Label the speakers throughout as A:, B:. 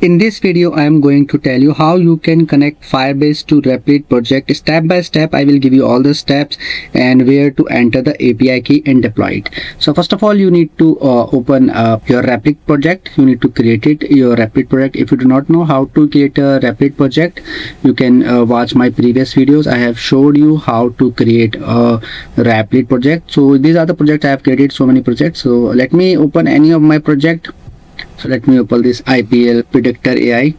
A: In this video, I am going to tell you how you can connect Firebase to Replit project. Step by step, I will give you all the steps and where to enter the API key and deploy it. So first of all, you need to open your Replit project. You need to create it, your Replit project. If you do not know how to create a Replit project, you can watch my previous videos. I have showed you how to create a Replit project. So these are the projects I have created, so many projects. So let me open any of my project. So let me open this IPL predictor AI.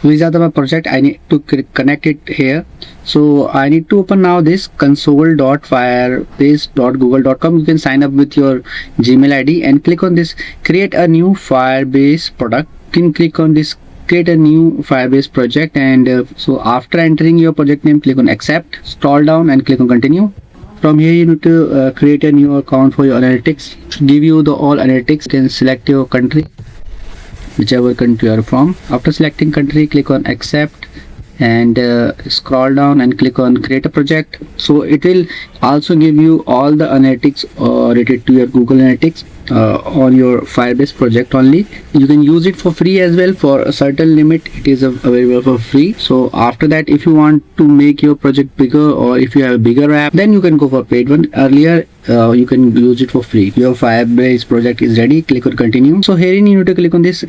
A: These are the project. I need to connect it here. So I need to open now this console.firebase.google.com. You can sign up with your Gmail ID and click on this create a new Firebase product. You can click on this create a new Firebase project, and so after entering your project name, click on accept, scroll down and click on continue. From here you need to create a new account for your analytics. To give you the all analytics, you can select your country, whichever country you are from. After selecting country, click on accept and scroll down and click on create a project. So it will also give you all the analytics related to your Google Analytics on your Firebase project only. You can use it for free as well. For a certain limit it is available for free. So after that, if you want to make your project bigger, or if you have a bigger app, then you can go for paid one. Earlier you can use it for free. Your Firebase project is ready. Click on continue. So here you need to click on this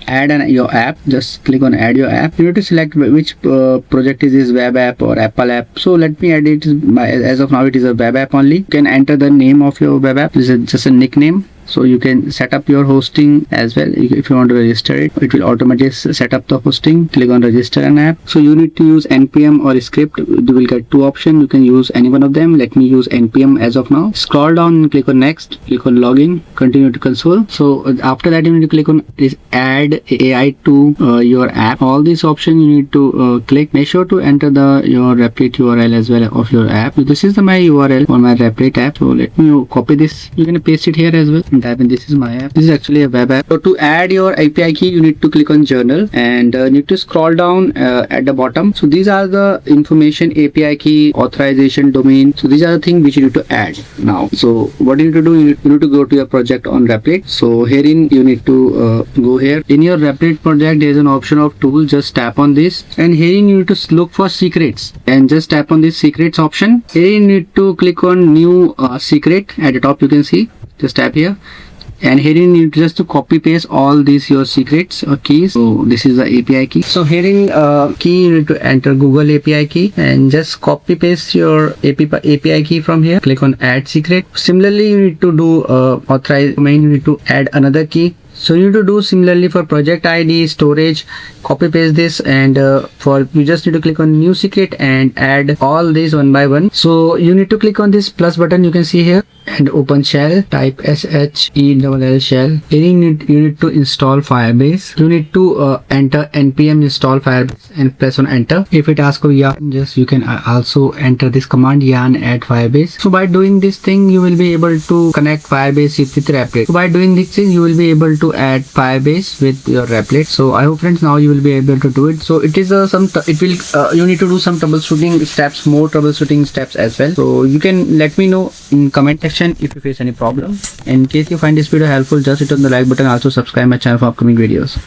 A: add your app. Just click on add your app. You need to select which project is this, web app or Apple app. So let me add it. As of now it is a web app only. You can enter the name of your web app. This is just a nickname. So you can set up your hosting as well. If you want to register it, it will automatically set up the hosting. Click on register an app. So you need to use npm or script. You will get two options. You can use any one of them. Let me use npm as of now. Scroll down and click on next. Click on login. Continue to console. So after that, you need to click on this add AI to your app. All these options you need to click. Make sure to enter your Replit URL as well of your app. So this is my URL for my Replit app. So let me copy this. You can paste it here as well. Type in this is my app. This is actually a web app. So to add your API key, you need to click on journal and need to scroll down at the bottom. So these are the information: API key, authorization, domain. So these are the things which you need to add now. So what you need to do, you need to go to your project on Replit. So herein you need to go here. In your Replit project, there is an option of tool. Just tap on this, and herein you need to look for secrets and just tap on this secrets option. Here you need to click on new secret at the top. You can see. Just tap here, and here you need just to copy paste all these your secrets or keys. So this is the API key. So here in key, you need to enter Google API key and just copy paste your API key from here. Click on add secret. Similarly, you need to do authorize domain. You need to add another key. So you need to do similarly for project ID, storage, copy paste this, and you just need to click on new secret and add all these one by one. So you need to click on this plus button, you can see here, and open shell. Type shell shell. Here you need to install Firebase. You need to enter npm install Firebase and press on enter. If it asks for yarn, just you can also enter this command yarn add Firebase. So by doing this thing, you will be able to connect Firebase with Replit. So by doing this thing, you will be able to add Firebase with your Replit. So I hope friends, now you will be able to do it. So it is you need to do some troubleshooting steps, more troubleshooting steps as well. So you can let me know in comment section if you face any problem. In case you find this video helpful, just hit on the like button. Also subscribe my channel for upcoming videos.